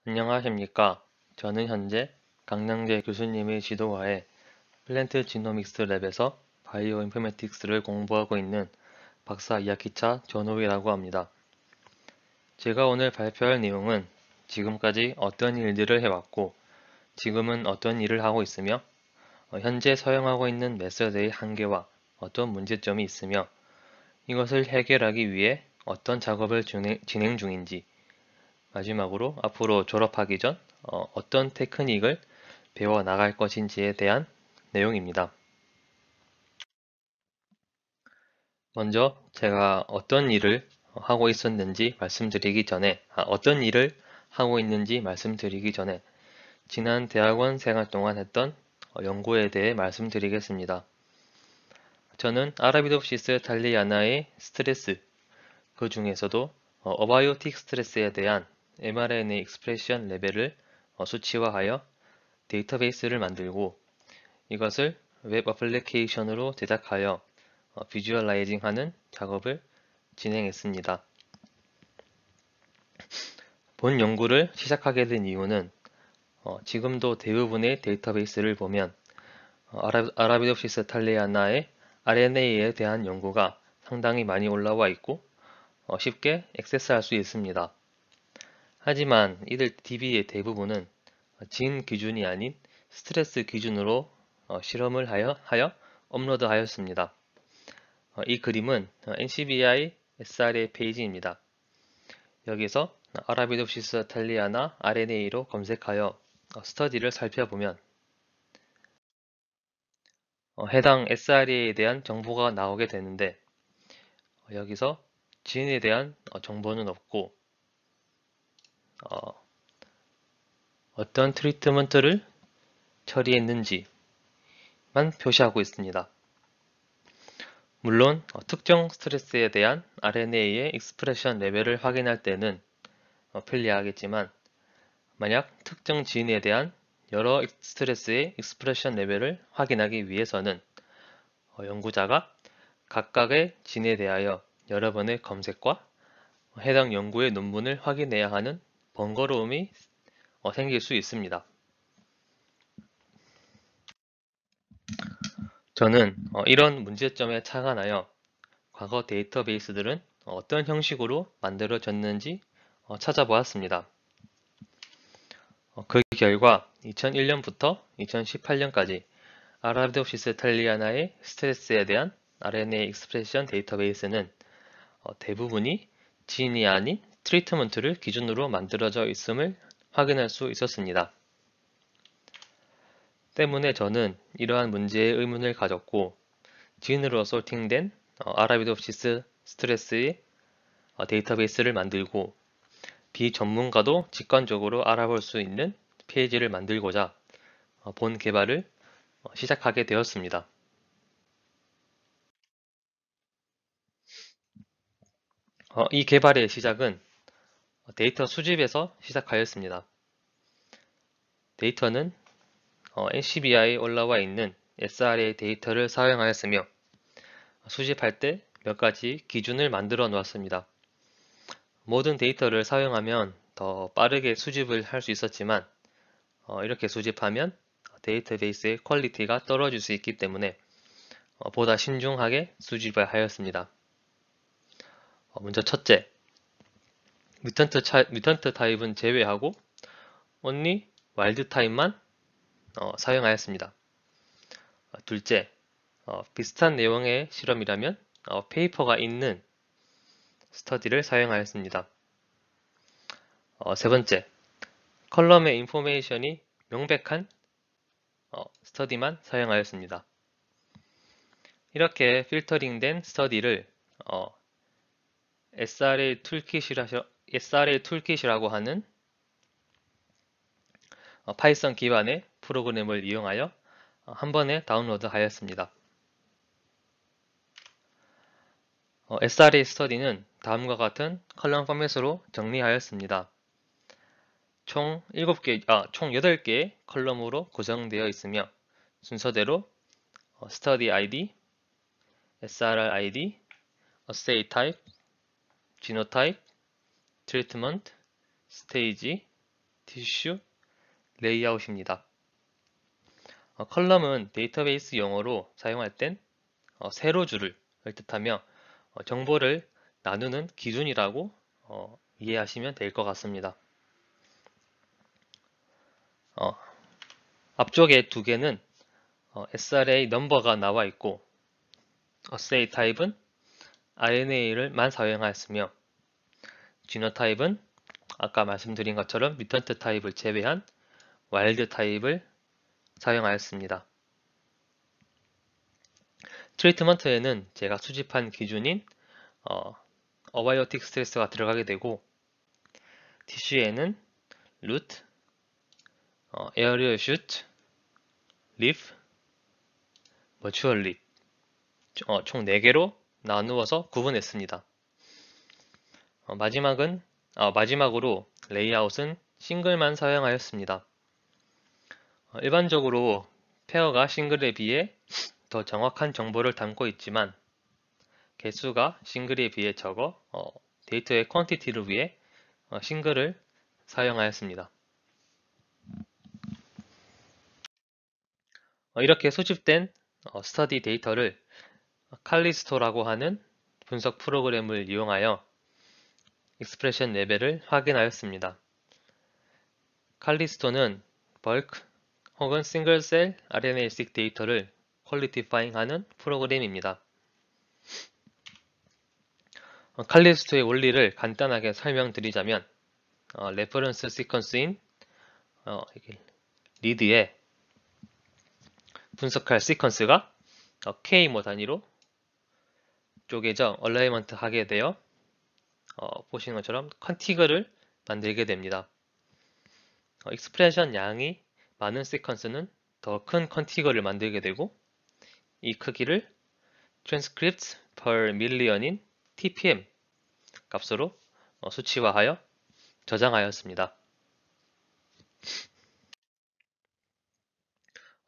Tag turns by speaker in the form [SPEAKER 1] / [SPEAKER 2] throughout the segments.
[SPEAKER 1] 안녕하십니까. 저는 현재 강량재 교수님의 지도하에 플랜트 지노믹스 랩에서 바이오 인포메틱스를 공부하고 있는 박사 2학기차 전호위라고 합니다. 제가 오늘 발표할 내용은 지금까지 어떤 일들을 해왔고 지금은 어떤 일을 하고 있으며 현재 사용하고 있는 메서드의 한계와 어떤 문제점이 있으며 이것을 해결하기 위해 어떤 작업을 진행 중인지, 마지막으로 앞으로 졸업하기 전 어떤 테크닉을 배워 나갈 것인지에 대한 내용입니다. 먼저 제가 어떤 일을 하고 있었는지 말씀드리기 전에, 지난 대학원 생활 동안 했던 연구에 대해 말씀드리겠습니다. 저는 아라비도프시스 탈리아나의 스트레스, 그 중에서도 어바이오틱 스트레스에 대한 mRNA 익스프레션 레벨을 수치화하여 데이터베이스를 만들고 이것을 웹 어플리케이션으로 제작하여 비주얼라이징하는 작업을 진행했습니다. 본 연구를 시작하게 된 이유는 지금도 대부분의 데이터베이스를 보면 아라비도프시스 탈리아나의 RNA에 대한 연구가 상당히 많이 올라와 있고 쉽게 액세스할 수 있습니다. 하지만 이들 DB의 대부분은 진 기준이 아닌 스트레스 기준으로 실험을 하여 업로드하였습니다. 이 그림은 NCBI SRA 페이지입니다. 여기서 아라비도프시스 탈리아나 RNA로 검색하여 스터디를 살펴보면 해당 SRA에 대한 정보가 나오게 되는데 여기서 진에 대한 정보는 없고 어떤 트리트먼트를 처리했는지만 표시하고 있습니다. 물론 특정 스트레스에 대한 RNA의 익스프레션 레벨을 확인할 때는 편리하겠지만 만약 특정 진에 대한 여러 스트레스의 익스프레션 레벨을 확인하기 위해서는 연구자가 각각의 진에 대하여 여러 번의 검색과 해당 연구의 논문을 확인해야 하는 번거로움이 생길 수 있습니다. 저는 이런 문제점에 착안하여 과거 데이터베이스들은 어떤 형식으로 만들어졌는지 찾아보았습니다. 그 결과 2001년부터 2018년까지 아라비도프시스 탈리아나의 스트레스에 대한 RNA 익스프레션 데이터베이스는 대부분이 진이 아닌 트리트먼트를 기준으로 만들어져 있음을 확인할 수 있었습니다. 때문에 저는 이러한 문제에 의문을 가졌고 진으로 소팅된 아라비도프시스 스트레스의 데이터베이스를 만들고 비전문가도 직관적으로 알아볼 수 있는 페이지를 만들고자 본 개발을 시작하게 되었습니다. 이 개발의 시작은 데이터 수집에서 시작하였습니다. 데이터는 NCBI에 올라와 있는 SRA 데이터를 사용하였으며 수집할 때 몇 가지 기준을 만들어 놓았습니다. 모든 데이터를 사용하면 더 빠르게 수집을 할 수 있었지만 이렇게 수집하면 데이터베이스의 퀄리티가 떨어질 수 있기 때문에 보다 신중하게 수집을 하였습니다. 먼저 첫째, 뮤턴트 타입은 제외하고 only 와일드 타입만 사용하였습니다. 둘째, 비슷한 내용의 실험이라면 페이퍼가 있는 스터디를 사용하였습니다. 세 번째, 컬럼의 인포메이션이 명백한 스터디만 사용하였습니다. 이렇게 필터링된 스터디를 SRA 툴킷이라고 하는 파이썬 기반의 프로그램을 이용하여 한 번에 다운로드 하였습니다. SRA 스터디는 다음과 같은 컬럼 포맷으로 정리하였습니다. 총 8개의 컬럼으로 구성되어 있으며 순서대로 Study ID, SRR ID, Assay Type, Genotype, Treatment, Stage, 티슈, 레이아웃입니다. 컬럼은 데이터베이스 용어로 사용할 땐 세로줄을 뜻하며 정보를 나누는 기준이라고 이해하시면 될 것 같습니다. 앞쪽에 두 개는 SRA 넘버가 나와 있고 어세이 타입은 RNA를만 사용하였으며 지노타입은 아까 말씀드린 것처럼 뮤턴트 타입을 제외한 와일드 타입을 사용하였습니다. 트리트먼트에는 제가 수집한 기준인 어바이오틱 스트레스가 들어가게 되고 티슈에는 루트, 에어리얼 슈트, 리프, 머추얼 립 총 4개로 나누어서 구분했습니다. 마지막으로 레이아웃은 싱글만 사용하였습니다. 일반적으로 페어가 싱글에 비해 더 정확한 정보를 담고 있지만 개수가 싱글에 비해 적어 데이터의 퀀티티를 위해 싱글을 사용하였습니다. 이렇게 수집된 스터디 데이터를 칼리스토라고 하는 분석 프로그램을 이용하여 익스프레션 레벨을 확인하였습니다. 칼리스토는 벌크 혹은 싱글셀 RNA-seq 데이터를 퀄리티파잉하는 프로그램입니다. 칼리스토의 원리를 간단하게 설명드리자면 레퍼런스 시퀀스인 리드에 분석할 시퀀스가 K 단위로 쪼개져 얼라이먼트 하게 되어 보시는 것처럼 컨티그를 만들게 됩니다. 익스프레션 양이 많은 시퀀스는 더 큰 컨티그를 만들게 되고 이 크기를 transcripts per million인 TPM 값으로 수치화하여 저장하였습니다.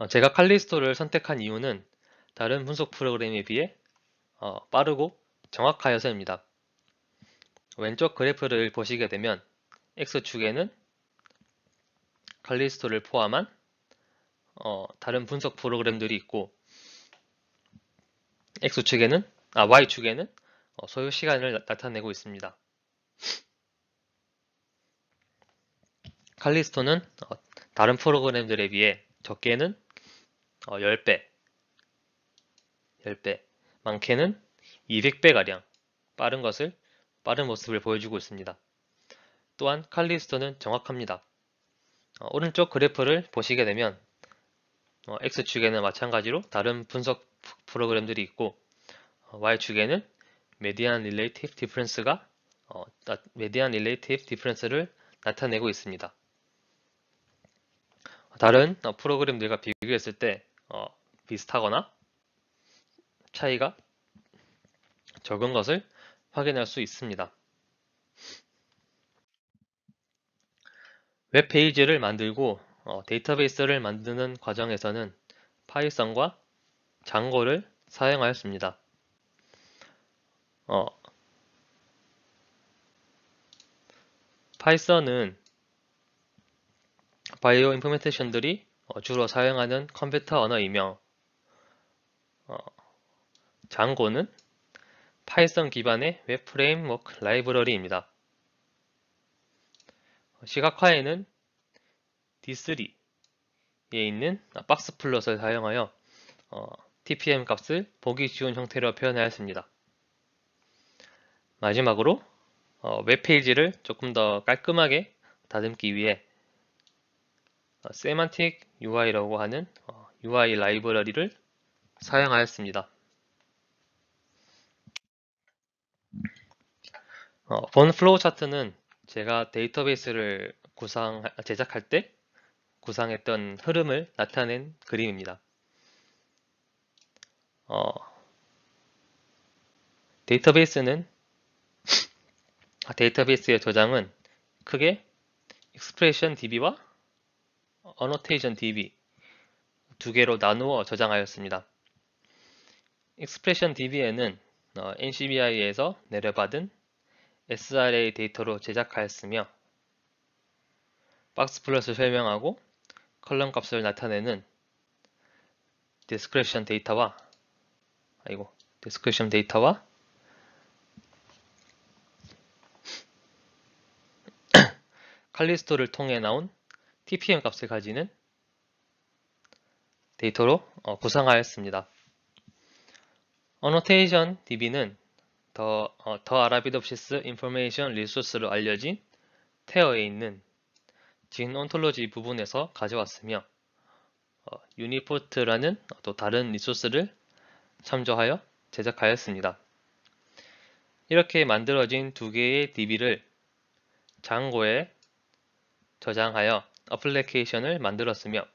[SPEAKER 1] 제가 칼리스토를 선택한 이유는 다른 분석 프로그램에 비해 빠르고 정확하여서입니다. 왼쪽 그래프를 보시게 되면 X축에는 칼리스토를 포함한 다른 분석 프로그램들이 있고 Y축에는 소요 시간을 나타내고 있습니다. 칼리스토는 다른 프로그램들에 비해 적게는 10배, 많게는 200배가량 빠른 모습을 보여주고 있습니다. 또한 칼리스토는 정확합니다. 오른쪽 그래프를 보시게 되면 X축에는 마찬가지로 다른 분석 프로그램들이 있고 Y축에는 메디안 릴레이티브 디퍼런스를 나타내고 있습니다. 다른 프로그램들과 비교했을 때 비슷하거나 차이가 적은 것을 확인할 수 있습니다. 웹페이지를 만들고 데이터베이스를 만드는 과정에서는 파이썬과 장고를 사용하였습니다. 파이썬은 바이오 인포메이션들이 주로 사용하는 컴퓨터 언어이며 장고는 파이썬 기반의 웹 프레임워크 라이브러리입니다. 시각화에는 D3에 있는 박스 플롯을 사용하여 TPM 값을 보기 쉬운 형태로 표현하였습니다. 마지막으로 웹페이지를 조금 더 깔끔하게 다듬기 위해 세만틱 UI라고 하는 UI 라이브러리를 사용하였습니다. 본 플로우 차트는 제가 데이터베이스를 제작할 때 구상했던 흐름을 나타낸 그림입니다. 데이터베이스의 저장은 크게 expression DB와 annotation DB 두 개로 나누어 저장하였습니다. expression DB에는 NCBI에서 내려받은 SRA 데이터로 제작하였으며 박스 플롯을 설명하고 컬럼 값을 나타내는 디스크리션 데이터와 칼리스토를 통해 나온 TPM 값을 가지는 데이터로 구성하였습니다. 어노테이션 DB는 더 아라비덥시스 인포메이션 리소스로 알려진 테어에 있는 진 온톨로지 부분에서 가져왔으며 유니포트라는 또 다른 리소스를 참조하여 제작하였습니다. 이렇게 만들어진 두 개의 DB를 장고에 저장하여 어플리케이션을 만들었으며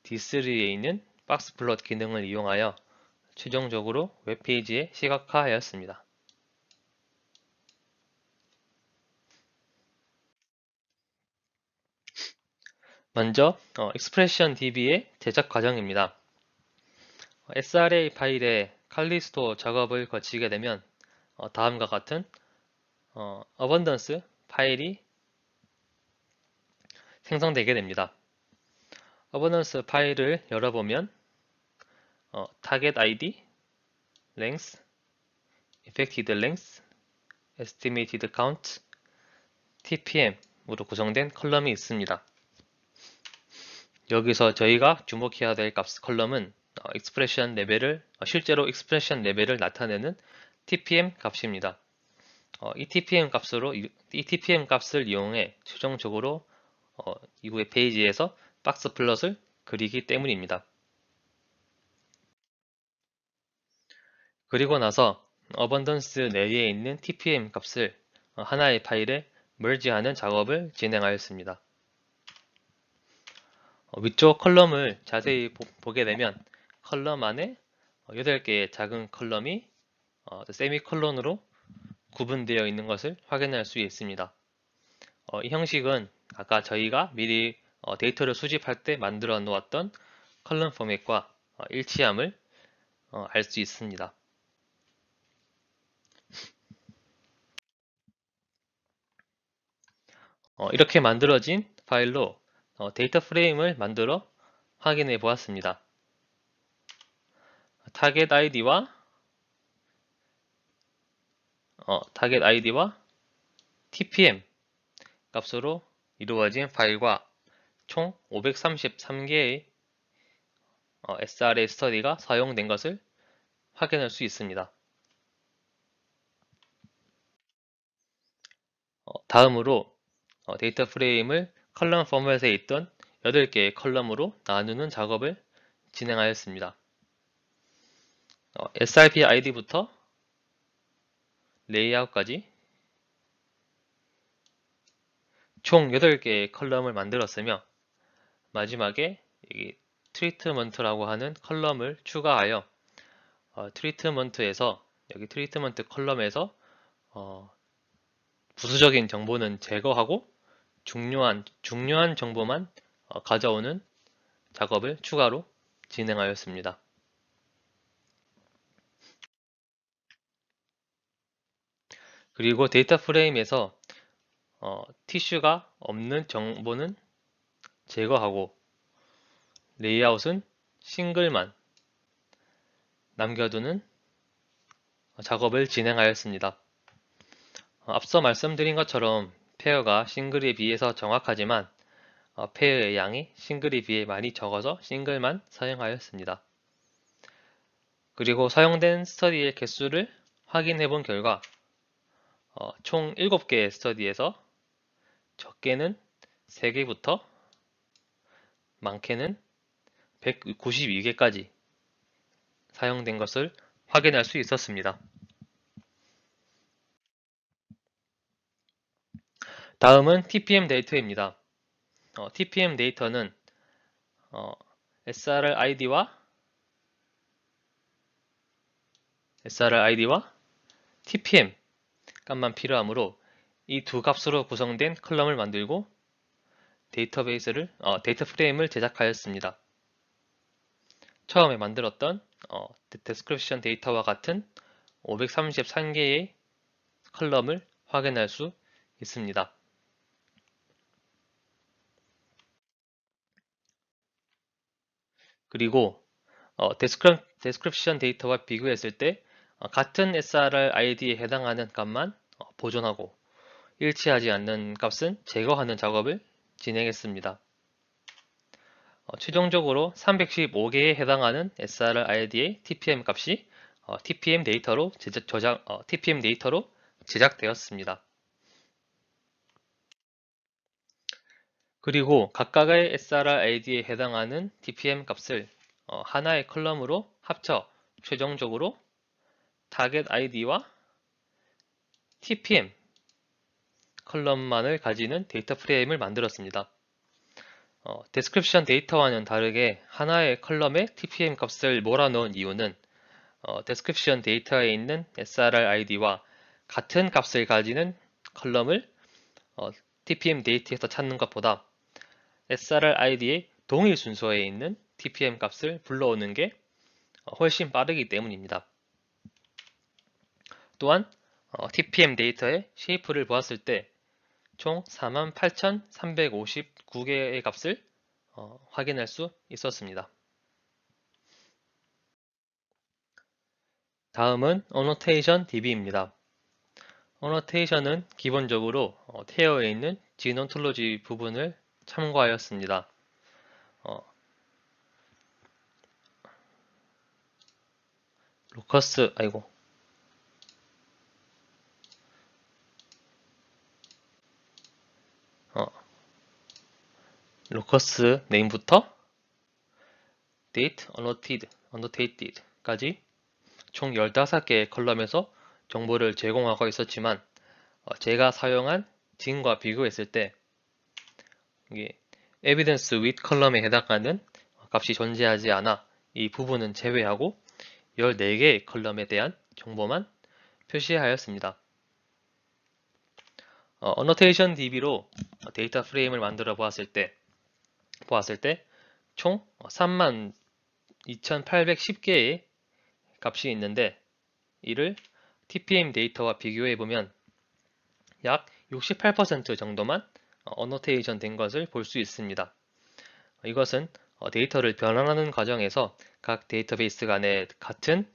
[SPEAKER 1] D3에 있는 박스 플롯 기능을 이용하여 최종적으로 웹페이지에 시각화하였습니다. 먼저 익스프레션 DB의 제작 과정입니다. SRA 파일에 칼리스토 작업을 거치게 되면 다음과 같은 어번던스 파일이 생성되게 됩니다. 어번던스 파일을 열어보면 target ID, length, effected length, estimated count, TPM으로 구성된 컬럼이 있습니다. 여기서 저희가 주목해야 될 컬럼은 실제로 익스프레션 레벨을 나타내는 TPM 값입니다. 이 TPM 값을 이용해 최종적으로 이후의 페이지에서 박스 플롯을 그리기 때문입니다. 그리고 나서 어번던스 내에 있는 TPM 값을 하나의 파일에 merge하는 작업을 진행하였습니다. 위쪽 컬럼을 자세히 보게 되면 컬럼 안에 8개의 작은 컬럼이 세미컬론으로 구분되어 있는 것을 확인할 수 있습니다. 이 형식은 아까 저희가 미리 데이터를 수집할 때 만들어 놓았던 컬럼 포맷과 일치함을 알 수 있습니다. 이렇게 만들어진 파일로 데이터 프레임을 만들어 확인해 보았습니다. 타겟 아이디와 TPM 값으로 이루어진 파일과 총 533개의 SRA 스터디가 사용된 것을 확인할 수 있습니다. 다음으로 데이터 프레임을 컬럼 포맷에 있던 8개의 컬럼으로 나누는 작업을 진행하였습니다. SRP ID부터 레이아웃까지 총 8개의 컬럼을 만들었으며 마지막에 여기 트리트먼트라고 하는 컬럼을 추가하여 여기 트리트먼트 컬럼에서 부수적인 정보는 제거하고 중요한 정보만 가져오는 작업을 추가로 진행하였습니다. 그리고 데이터 프레임에서 티슈가 없는 정보는 제거하고 레이아웃은 싱글만 남겨두는 작업을 진행하였습니다. 앞서 말씀드린 것처럼 페어가 싱글에 비해서 정확하지만 페어의 양이 싱글에 비해 많이 적어서 싱글만 사용하였습니다. 그리고 사용된 스터디의 개수를 확인해 본 결과 총 7개의 스터디에서 적게는 3개부터 많게는 192개까지 사용된 것을 확인할 수 있었습니다. 다음은 TPM 데이터입니다. TPM 데이터는 SRID와 TPM 값만 필요하므로 이 두 값으로 구성된 컬럼을 만들고 데이터 프레임을 제작하였습니다. 처음에 만들었던 description 데이터와 같은 533개의 컬럼을 확인할 수 있습니다. 그리고 description 데이터와 비교했을 때 같은 SRR ID에 해당하는 값만 보존하고 일치하지 않는 값은 제거하는 작업을 진행했습니다. 최종적으로 315개에 해당하는 SRR ID의 TPM 값이 TPM 데이터로 제작되었습니다. 그리고 각각의 SRR ID에 해당하는 TPM 값을 하나의 컬럼으로 합쳐 최종적으로 타겟 ID와 TPM 컬럼만을 가지는 데이터 프레임을 만들었습니다. description 데이터와는 다르게 하나의 컬럼에 TPM 값을 몰아넣은 이유는 description 데이터에 있는 SRR ID와 같은 값을 가지는 컬럼을 TPM 데이터에서 찾는 것보다 SRR ID의 동일 순서에 있는 TPM 값을 불러오는 게 훨씬 빠르기 때문입니다. 또한 TPM 데이터의 쉐이프를 보았을 때 총 48,359개의 값을 확인할 수 있었습니다. 다음은 Annotation DB입니다. Annotation은 기본적으로 테어에 있는 진 온톨로지 부분을 참고하였습니다. 로커스 네임부터 date annotated까지 총 15개의 컬럼에서 정보를 제공하고 있었지만 제가 사용한 진과 비교했을 때 이게 evidence with 컬럼에 해당하는 값이 존재하지 않아 이 부분은 제외하고 14개의 컬럼에 대한 정보만 표시하였습니다. annotation DB로 데이터 프레임을 만들어 보았을 때 총 32,810개의 값이 있는데 이를 TPM 데이터와 비교해 보면 약 68% 정도만 annotation 된 것을 볼 수 있습니다. 이것은 데이터를 변환하는 과정에서 각 데이터베이스 간의 같은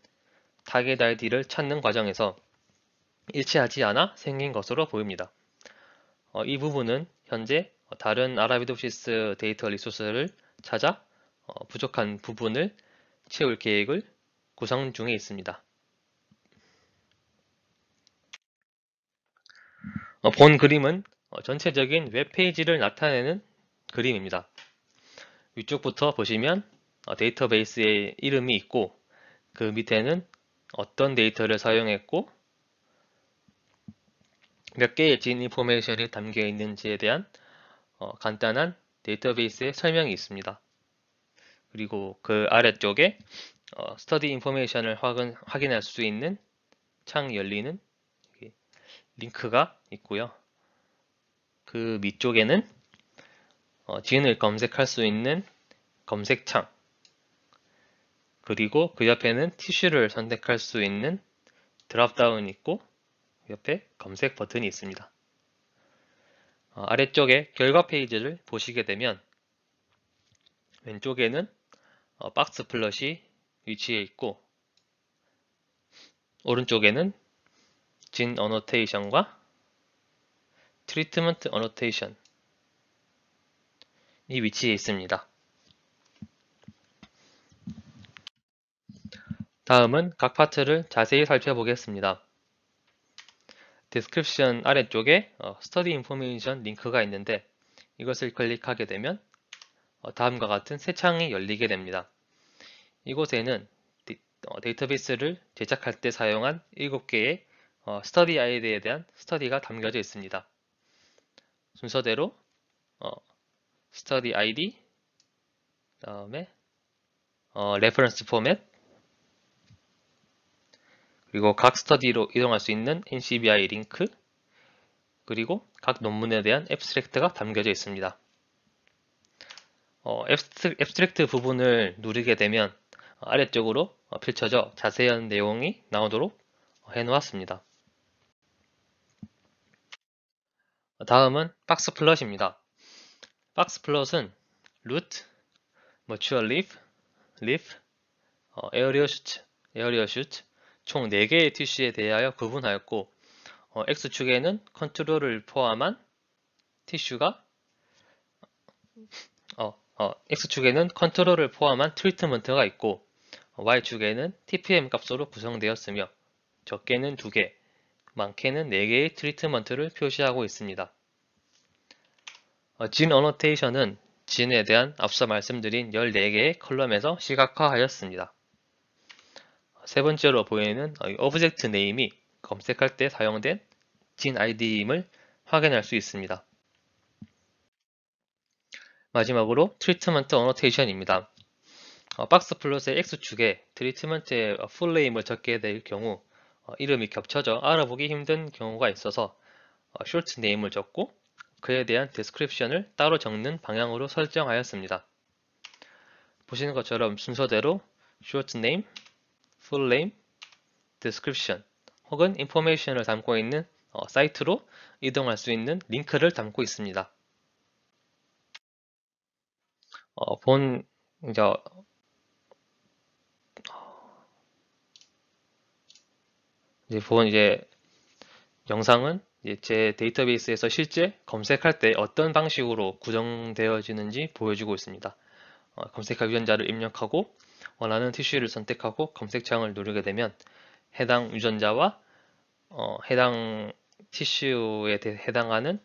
[SPEAKER 1] 타겟 ID를 찾는 과정에서 일치하지 않아 생긴 것으로 보입니다. 이 부분은 현재 다른 아라비도시스 데이터 리소스를 찾아 부족한 부분을 채울 계획을 구상 중에 있습니다. 본 그림은 전체적인 웹페이지를 나타내는 그림입니다. 위쪽부터 보시면 데이터베이스의 이름이 있고 그 밑에는 어떤 데이터를 사용했고 몇 개의 진 인포메이션이 담겨 있는지에 대한 간단한 데이터베이스의 설명이 있습니다. 그리고 그 아래쪽에 스터디 인포메이션을 확인할 수 있는 창이 열리는 링크가 있고요. 그 밑쪽에는 진을 검색할 수 있는 검색창, 그리고 그 옆에는 티슈를 선택할 수 있는 드랍다운이 있고 옆에 검색 버튼이 있습니다. 아래쪽에 결과 페이지를 보시게 되면 왼쪽에는 박스 플롯이 위치해 있고 오른쪽에는 진 어노테이션과 트리트먼트 어노테이션이 위치해 있습니다. 다음은 각 파트를 자세히 살펴보겠습니다. 디스크립션 아래쪽에 스터디 인포메이션 링크가 있는데 이것을 클릭하게 되면 다음과 같은 새 창이 열리게 됩니다. 이곳에는 데이터베이스를 제작할 때 사용한 7개의 스터디 아이디에 대한 스터디가 담겨져 있습니다. 순서대로 스터디 아이디, 다음에 레퍼런스 포맷, 그리고 각 스터디로 이동할 수 있는 NCBI 링크, 그리고 각 논문에 대한 앱스트랙트가 담겨져 있습니다. 앱스트랙트 부분을 누르게 되면 아래쪽으로 펼쳐져 자세한 내용이 나오도록 해놓았습니다. 다음은 박스 플롯입니다. 박스 플롯은 root, mutual leaf, leaf, 에어리어 슈트 총 4개의 티슈에 대하여 구분하였고 X축에는 컨트롤을 포함한 티슈가 X축에는 컨트롤을 포함한 트리트먼트가 있고 Y축에는 TPM 값으로 구성되었으며 적게는 2개, 많게는 4개의 트리트먼트를 표시하고 있습니다. 진 어노테이션은 진에 대한 앞서 말씀드린 14개의 컬럼에서 시각화하였습니다. 세 번째로 보이는 오브젝트 네임이 검색할 때 사용된 진 아이디임을 확인할 수 있습니다. 마지막으로 트리트먼트 어노테이션입니다. 박스 플롯의 X축에 트리트먼트의 풀네임을 적게 될 경우 이름이 겹쳐져 알아보기 힘든 경우가 있어서 short name을 적고 그에 대한 description을 따로 적는 방향으로 설정하였습니다. 보시는 것처럼 순서대로 short name, full name, description 혹은 information을 담고 있는 사이트로 이동할 수 있는 링크를 담고 있습니다. 이제 영상은 제 데이터베이스에서 실제 검색할 때 어떤 방식으로 구성되어지는지 보여주고 있습니다. 검색할 유전자를 입력하고 원하는 티슈를 선택하고 검색창을 누르게 되면 해당 유전자와 해당 티슈에 해당하는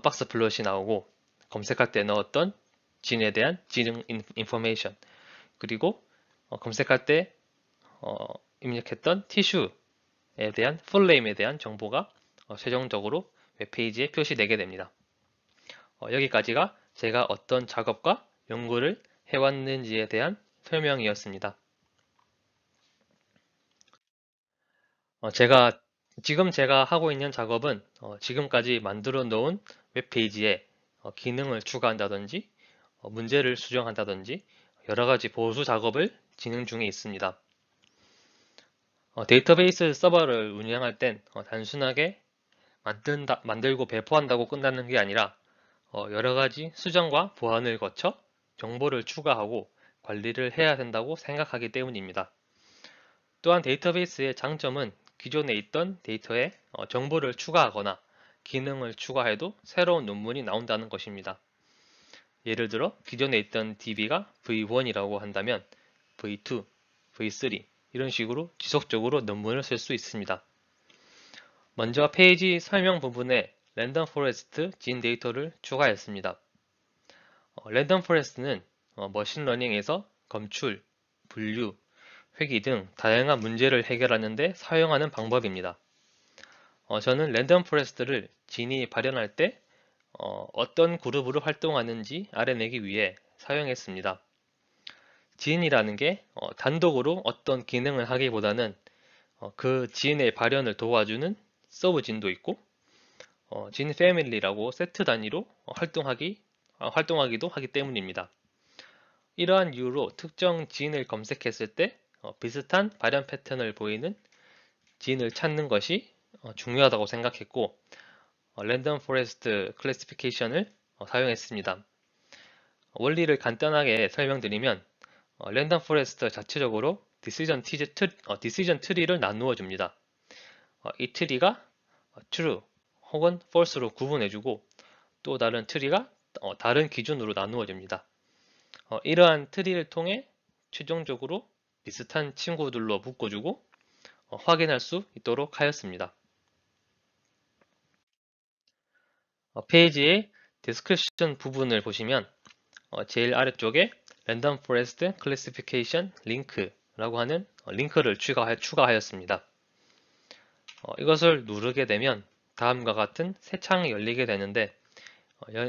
[SPEAKER 1] 박스 플롯이 나오고 검색할 때 넣었던 진에 대한 진 인포메이션 그리고 검색할 때 입력했던 티슈에 대한 풀네임에 대한 정보가 최종적으로 웹페이지에 표시되게 됩니다. 여기까지가 제가 어떤 작업과 연구를 해왔는지에 대한 설명이었습니다. 지금 제가 하고 있는 작업은 지금까지 만들어 놓은 웹페이지에 기능을 추가한다든지 문제를 수정한다든지 여러 가지 보수 작업을 진행 중에 있습니다. 데이터베이스 서버를 운영할 땐 단순하게 만들고 배포한다고 끝나는 게 아니라 여러 가지 수정과 보완을 거쳐 정보를 추가하고 관리를 해야 된다고 생각하기 때문입니다. 또한 데이터베이스의 장점은 기존에 있던 데이터에 정보를 추가하거나 기능을 추가해도 새로운 논문이 나온다는 것입니다. 예를 들어 기존에 있던 DB가 V1이라고 한다면 V2, V3 이런 식으로 지속적으로 논문을 쓸 수 있습니다. 먼저 페이지 설명 부분에 랜덤 포레스트 진 데이터를 추가했습니다. 랜덤 포레스트는 머신러닝에서 검출, 분류, 회귀 등 다양한 문제를 해결하는 데 사용하는 방법입니다. 저는 랜덤 포레스트를 진이 발현할 때 어떤 그룹으로 활동하는지 알아내기 위해 사용했습니다. 진이라는 게 단독으로 어떤 기능을 하기보다는 그 진의 발현을 도와주는 서브진도 있고 진 패밀리라고 세트 단위로 활동하기도 하기 때문입니다. 이러한 이유로 특정 진을 검색했을 때 비슷한 발현 패턴을 보이는 진을 찾는 것이 중요하다고 생각했고 랜덤 포레스트 클래시피케이션을 사용했습니다. 원리를 간단하게 설명드리면 랜덤 포레스트 자체적으로 디시전 트리를 나누어 줍니다. 이 트리가 true 혹은 false로 구분해주고 또 다른 트리가 다른 기준으로 나누어 줍니다. 이러한 트리를 통해 최종적으로 비슷한 친구들로 묶어주고 확인할 수 있도록 하였습니다. 페이지의 description 부분을 보시면 제일 아래쪽에 Random Forest Classification Link라고 하는 링크를 추가하였습니다. 이것을 누르게 되면 다음과 같은 새 창이 열리게 되는데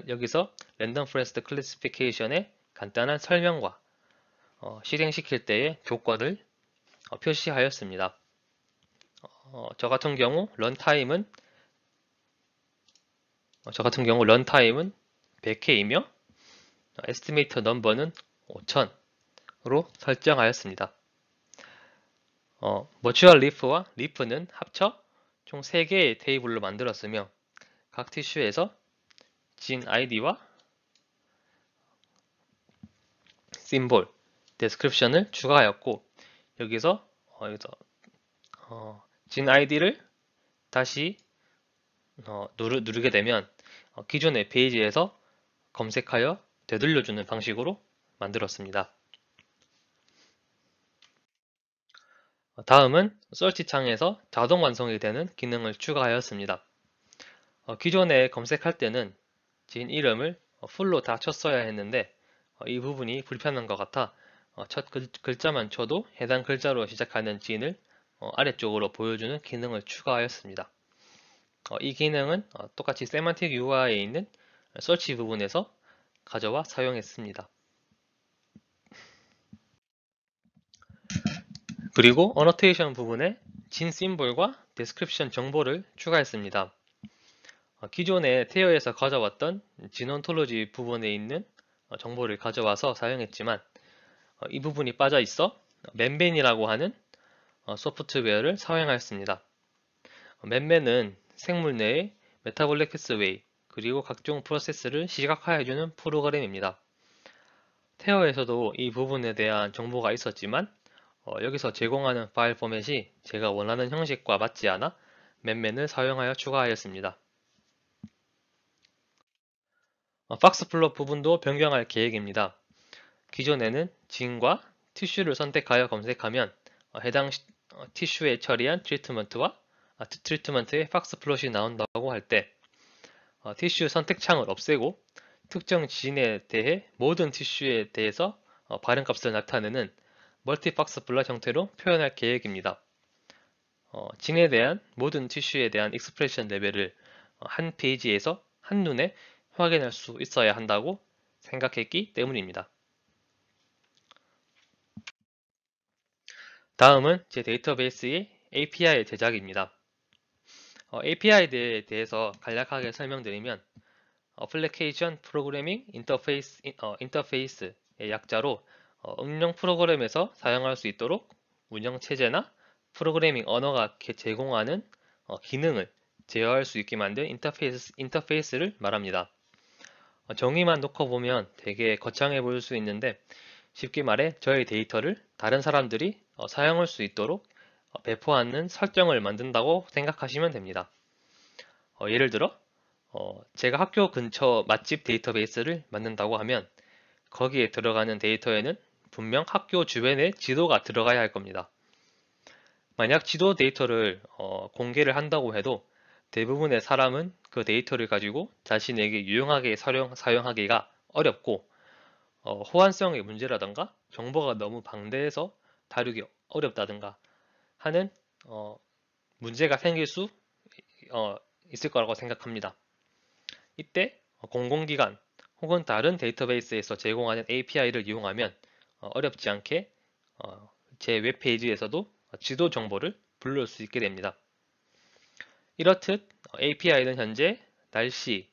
[SPEAKER 1] 여기서 Random Forest Classification의 간단한 설명과 실행시킬 때의 조건을 표시하였습니다. 저 같은 경우 런타임은 100회이며 에스티메이터 넘버는 5000으로 설정하였습니다. 머추얼 리프와 리프는 합쳐 총 3개의 테이블로 만들었으며 각 티슈에서 진 아이디와 심볼 description을 추가하였고 여기서 진 아이디를 다시 누르게 되면 기존의 페이지에서 검색하여 되돌려주는 방식으로 만들었습니다. 다음은 서치 창에서 자동 완성이 되는 기능을 추가하였습니다. 기존에 검색할 때는 진 이름을 풀로 다 쳤어야 했는데 이 부분이 불편한 것 같아 첫 글자만 쳐도 해당 글자로 시작하는 진을 아래쪽으로 보여주는 기능을 추가하였습니다. 이 기능은 똑같이 세만틱 UI에 있는 서치 부분에서 가져와 사용했습니다. 그리고 어노테이션 부분에 진 심볼과 디스크립션 정보를 추가했습니다. 기존에 테어에서 가져왔던 진 온톨로지 부분에 있는 정보를 가져와서 사용했지만 이 부분이 빠져 있어 맨맨이라고 하는 소프트웨어를 사용하였습니다. 맨맨은 생물 내의 메타볼릭 패스웨이 그리고 각종 프로세스를 시각화해주는 프로그램입니다. 테어에서도 이 부분에 대한 정보가 있었지만 여기서 제공하는 파일 포맷이 제가 원하는 형식과 맞지 않아 맨맨을 사용하여 추가하였습니다. 박스플롯 부분도 변경할 계획입니다. 기존에는 진과 티슈를 선택하여 검색하면 해당 티슈에 처리한 트리트먼트의 박스플롯이 나온다고 할 때 티슈 선택창을 없애고 특정 진에 대해 모든 티슈에 대해서 발현값을 나타내는 멀티박스플롯 형태로 표현할 계획입니다. 진에 대한 모든 티슈에 대한 익스프레션 레벨을 한 페이지에서 한눈에 확인할 수 있어야 한다고 생각했기 때문입니다. 다음은 제 데이터베이스의 API 제작입니다. API에 대해서 간략하게 설명드리면 어플리케이션 프로그래밍 인터페이스의 약자로 응용 프로그램에서 사용할 수 있도록 운영체제나 프로그래밍 언어가 제공하는 기능을 제어할 수 있게 만든 인터페이스를 말합니다. 정의만 놓고 보면 되게 거창해 보일 수 있는데 쉽게 말해 저의 데이터를 다른 사람들이 사용할 수 있도록 배포하는 설정을 만든다고 생각하시면 됩니다. 예를 들어 제가 학교 근처 맛집 데이터베이스를 만든다고 하면 거기에 들어가는 데이터에는 분명 학교 주변의 지도가 들어가야 할 겁니다. 만약 지도 데이터를 공개를 한다고 해도 대부분의 사람은 그 데이터를 가지고 자신에게 유용하게 사용하기가 어렵고 호환성의 문제라던가 정보가 너무 방대해서 다루기 어렵다든가 하는 문제가 생길 수 있을 거라고 생각합니다. 이때 공공기관 혹은 다른 데이터베이스에서 제공하는 API를 이용하면 어렵지 않게 제 웹페이지에서도 지도 정보를 불러올 수 있게 됩니다. 이렇듯 API는 현재 날씨,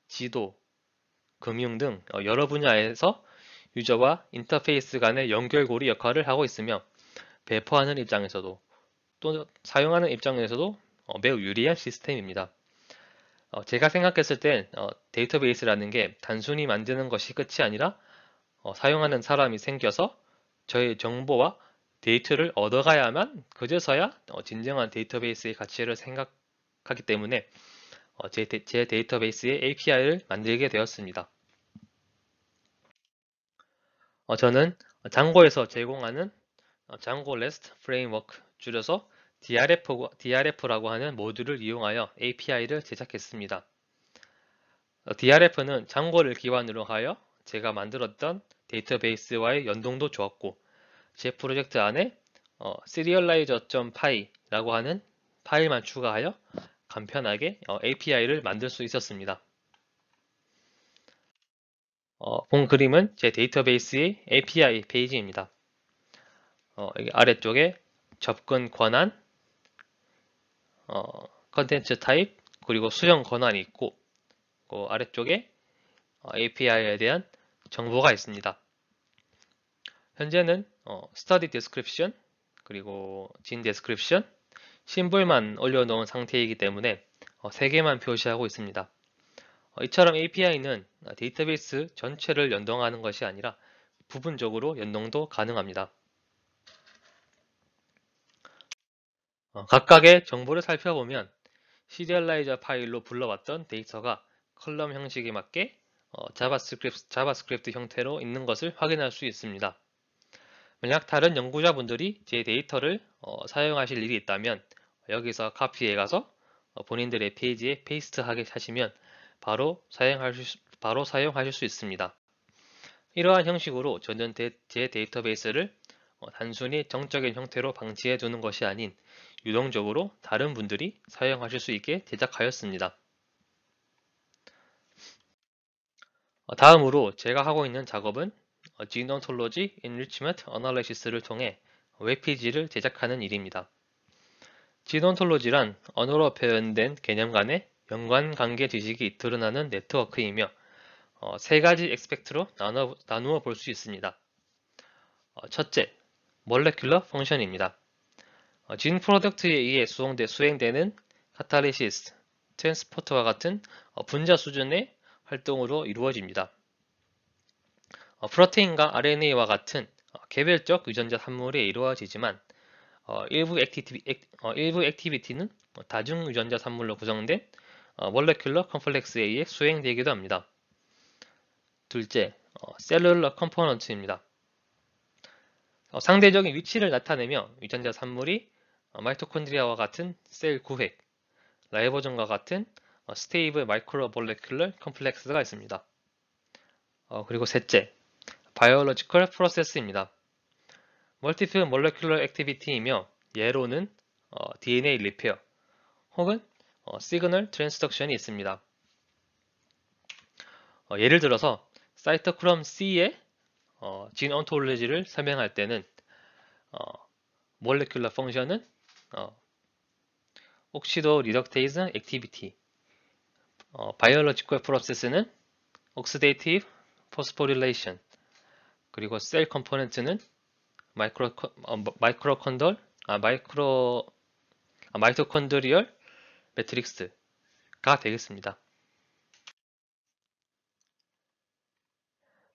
[SPEAKER 1] 지도, 금융 등 여러 분야에서 유저와 인터페이스 간의 연결고리 역할을 하고 있으며 배포하는 입장에서도 또 사용하는 입장에서도 매우 유리한 시스템입니다. 제가 생각했을 땐 데이터베이스라는 게 단순히 만드는 것이 끝이 아니라 사용하는 사람이 생겨서 저의 정보와 데이터를 얻어가야만 그제서야 진정한 데이터베이스의 가치를 생각하기 때문에 제 데이터베이스의 API를 만들게 되었습니다. 저는 장고에서 제공하는 장고 REST 프레임워크 줄여서 DRF라고 하는 모듈을 이용하여 API를 제작했습니다. DRF는 장고를 기반으로 하여 제가 만들었던 데이터베이스와의 연동도 좋았고 제 프로젝트 안에 serializer.py라고 하는 파일만 추가하여 간편하게 API를 만들 수 있었습니다. 본 그림은 제 데이터베이스의 API 페이지입니다. 여기 아래쪽에 접근 권한, 컨텐츠 타입, 그리고 수정 권한이 있고 그 아래쪽에 API에 대한 정보가 있습니다. 현재는 study description, 그리고 진 description, 심볼만 올려놓은 상태이기 때문에 3개만 표시하고 있습니다. 이처럼 API는 데이터베이스 전체를 연동하는 것이 아니라 부분적으로 연동도 가능합니다. 각각의 정보를 살펴보면 시리얼라이저 파일로 불러왔던 데이터가 컬럼 형식에 맞게 자바스크립트 형태로 있는 것을 확인할 수 있습니다. 만약 다른 연구자분들이 제 데이터를 사용하실 일이 있다면 여기서 카피해 가서 본인들의 페이지에 페이스트 하시면 바로 사용하실 수 있습니다. 이러한 형식으로 저는 제 데이터베이스를 단순히 정적인 형태로 방치해 두는 것이 아닌 유동적으로 다른 분들이 사용하실 수 있게 제작하였습니다. 다음으로 제가 하고 있는 작업은 Gene Ontology Enrichment Analysis를 통해 웹페이지를 제작하는 일입니다. Gene Ontology란 언어로 표현된 개념 간의 연관관계 지식이 드러나는 네트워크이며 세 가지 에스펙트로 나누어 볼 수 있습니다. 첫째, 몰레큘러 펑션입니다. 진 프로덕트에 의해 수행되는 카탈리시스, 트랜스포터와 같은 분자 수준의 활동으로 이루어집니다. 프로테인과 RNA와 같은 개별적 유전자 산물에 이루어지지만 일부 액티비티는 다중 유전자 산물로 구성된 몰레큘러 컴플렉스에 의해 수행되기도 합니다. 둘째, 셀룰러 컴포넌트입니다. 상대적인 위치를 나타내며 유전자 산물이 마이토콘드리아와 같은 셀 구획, 라이보좀과 같은 스테이블 마이크로몰레큘러 컴플렉스가 있습니다. 그리고 셋째, 바이올로지컬 프로세스입니다. 멀티플 몰레큘러 액티비티이며 예로는 DNA 리페어 혹은 시그널 트랜스덕션이 있습니다. 예를 들어서 사이토크롬 C의 진 온톨로지를 설명할 때는 몰레큘러 펑션은 옥시도 리덕테이즈 액티비티, 바이올로지컬 프로세스는 옥시데이티브 포스포릴레이션, 그리고 셀 컴포넌트는 마이토콘드리얼 매트릭스가 되겠습니다.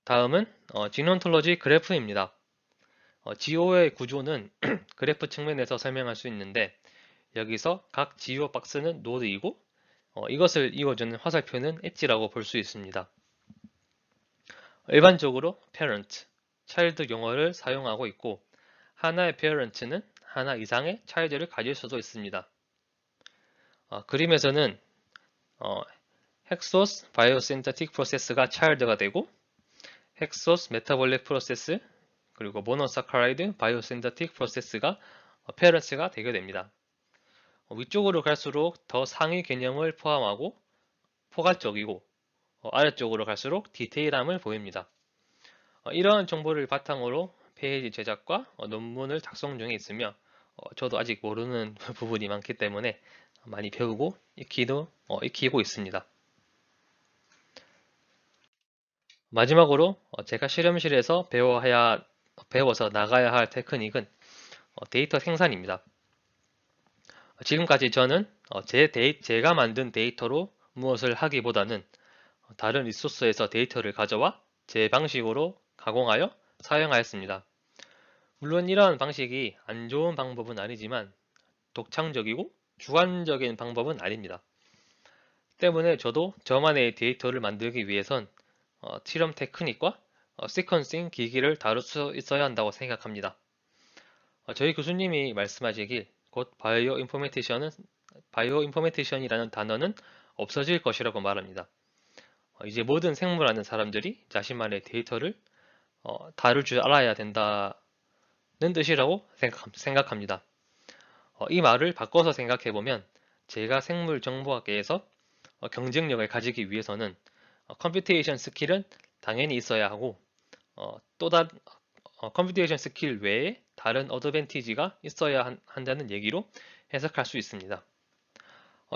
[SPEAKER 1] 다음은 진 온톨로지 그래프입니다. GO의 구조는 그래프 측면에서 설명할 수 있는데 여기서 각 GO 박스는 노드이고 이것을 이어주는 화살표는 엣지라고 볼 수 있습니다. 일반적으로 parent, child 용어를 사용하고 있고 하나의 parent는 하나 이상의 child를 가질 수도 있습니다. 그림에서는 헥소스 바이오신테틱 프로세스가 child가 되고 헥소스 메타볼릭 프로세스 그리고 모노사카라이드 바이오신테틱 프로세스가 parents가 되게 됩니다. 위쪽으로 갈수록 더 상위 개념을 포함하고 포괄적이고 아래쪽으로 갈수록 디테일함을 보입니다. 이러한 정보를 바탕으로 페이지 제작과 논문을 작성 중에 있으며 저도 아직 모르는 부분이 많기 때문에 많이 배우고 익히고 있습니다. 마지막으로 제가 실험실에서 배워서 나가야 할 테크닉은 데이터 생산입니다. 지금까지 저는 제가 만든 데이터로 무엇을 하기보다는 다른 리소스에서 데이터를 가져와 제 방식으로 가공하여 사용하였습니다. 물론 이러한 방식이 안 좋은 방법은 아니지만 독창적이고 주관적인 방법은 아닙니다. 때문에 저도 저만의 데이터를 만들기 위해선 실험 테크닉과 시퀀싱 기기를 다룰 수 있어야 한다고 생각합니다. 저희 교수님이 말씀하시길 곧 바이오 인포메티션이라는 단어는 없어질 것이라고 말합니다. 이제 모든 생물 아는 사람들이 자신만의 데이터를 다룰 줄 알아야 된다는 뜻이라고 생각합니다. 이 말을 바꿔서 생각해보면 제가 생물 정보학계에서 경쟁력을 가지기 위해서는 컴퓨테이션 스킬은 당연히 있어야 하고 컴퓨테이션 스킬 외에 다른 어드밴티지가 있어야 한다는 얘기로 해석할 수 있습니다.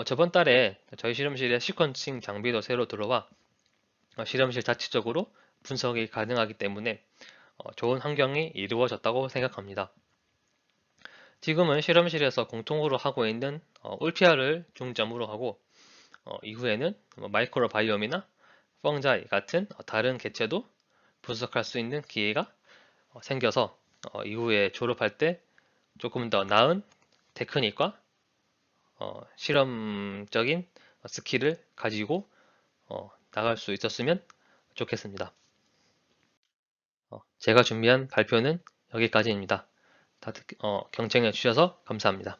[SPEAKER 1] 저번 달에 저희 실험실에 시퀀싱 장비도 새로 들어와 실험실 자체적으로 분석이 가능하기 때문에 좋은 환경이 이루어졌다고 생각합니다. 지금은 실험실에서 공통으로 하고 있는 울피아를 중점으로 하고 이후에는 마이크로바이옴이나 펑자이 같은 다른 개체도 분석할 수 있는 기회가 생겨서 이후에 졸업할 때 조금 더 나은 테크닉과 실험적인 스킬을 가지고 나갈 수 있었으면 좋겠습니다. 제가 준비한 발표는 여기까지입니다. 다들 경청해 주셔서 감사합니다.